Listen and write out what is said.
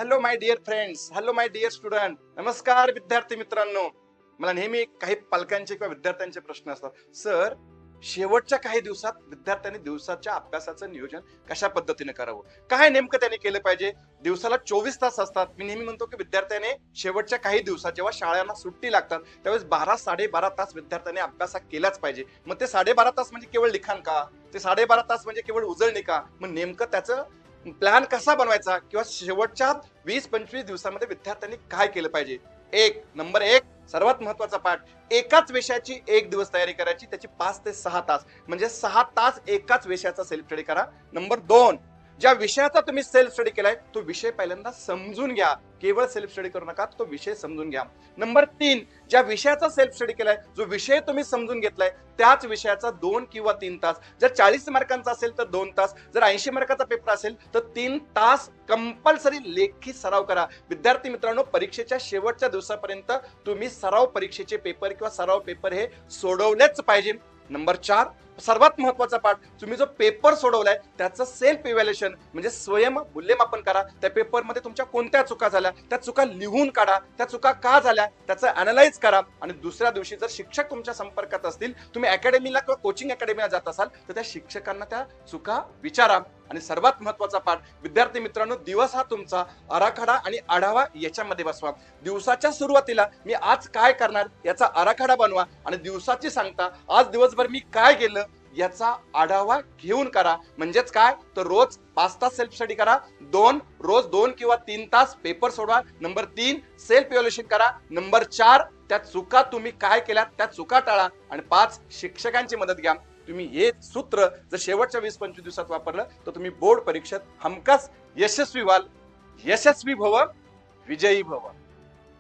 Hello my dear friends, hello my dear student. नमस्कार विद्यार्थी मित्रांनो. मला नेहमी काही पालकांचे किंवा विद्यार्थ्यांचे प्रश्न असतात. सर, शेवटच्या काही दिवसात विद्यार्थ्यांनी दिवसाच्या अभ्यासाचं नियोजन कशा पद्धतीने करावं, काय नेमकं त्यांनी केलं पाहिजे? दिवसाला 24 तास असतात. मी नेहमी म्हणतो की विद्यार्थ्याने शेवटच्या काही दिवसात जेव्हा शाळांना सुट्टी लागतात त्यावेळेस 12-12.5 तास विद्यार्थ्यांनी अभ्यास केलाच पाहिजे. मग ते 12.5 तास म्हणजे केवळ लिखाण का? ते 12.5 तास म्हणजे केवळ उजळणी का? मग नेमकं त्याचं प्लॅन कसा बनवायचा किंवा शेवटच्या 20-25 दिवसामध्ये विद्यार्थ्यांनी काय केलं पाहिजे? नंबर एक, सर्वात महत्वाचा पाठ, एकाच विषयाची एक दिवस तयारी करायची, त्याची 5 ते 6 तास म्हणजे 6 तास एकाच विषयाचा सेल्फ स्टडी करा. नंबर दोन, ज्या विषयाचा तुम्ही सेल्फ स्टडी केलाय तो विषय पहिल्यांदा समजून घ्या. केवळ सेल्फ स्टडी करू नका, तो विषय समजून घ्या. नंबर तीन, ज्या विषयाचा सेल्फ स्टडी केलाय, जो विषय तुम्ही समजून घेतलाय त्याच विषयाचा 2 किंवा 3 तास, जर 40 मार्कांचा असेल तर 2 तास, जर 80 मार्काचा पेपर असेल तर 3 तास कंपल्सरी लेखी सराव करा. विद्यार्थी मित्रांनो, परीक्षेच्या शेवटच्या दिवसापर्यंत तुम्ही सराव परीक्षेचे पेपर किंवा सराव पेपर हे सोडवलेच पाहिजे. नंबर चार, सर्वात महत्वाचा पाठ, तुम्ही जो पेपर सोडवलाय त्याचं सेल्फ इव्हॅल्युएशन म्हणजे स्वयं मूल्यमापन करा. त्या पेपरमध्ये तुमच्या कोणत्या चुका झाल्या त्या चुका लिहून काढा. त्या चुका का झाल्या त्याचं अनालाइज करा. आणि दुसऱ्या दिवशी जर शिक्षक तुमच्या संपर्कात असतील, तुम्ही अकॅडमीला किंवा कोचिंग अकॅडमीला जात असाल तर त्या शिक्षकांना त्या चुका विचारा. आणि सर्वात महत्वाचा पाठ, विद्यार्थी मित्रांनो, दिवस हा तुमचा आराखडा आणि आढावा याच्यामध्ये बसवा. दिवसाच्या सुरुवातीला मी आज काय करणार याचा आराखडा बनवा आणि दिवसाची सांगता आज दिवसभर मी काय केलं याचा आढावा घेऊन करा. म्हणजेच काय तर रोज 5 तास सेल्फ स्टडी करा. रोज 2 किंवा 3 तास पेपर सोडवा. नंबर 3, सेल्फ इव्हॅल्युएशन करा. नंबर 4, त्या चुका तुम्ही काय केल्या त्या चुका टाळा. आणि 5, शिक्षकांची मदत घ्या. तुम्ही हे सूत्र जर शेवटच्या 20-25 दिवसात वापरलं तर तुम्ही बोर्ड परीक्षेत हमखास यशस्वी व्हाल. यशस्वी भव, विजयी भव.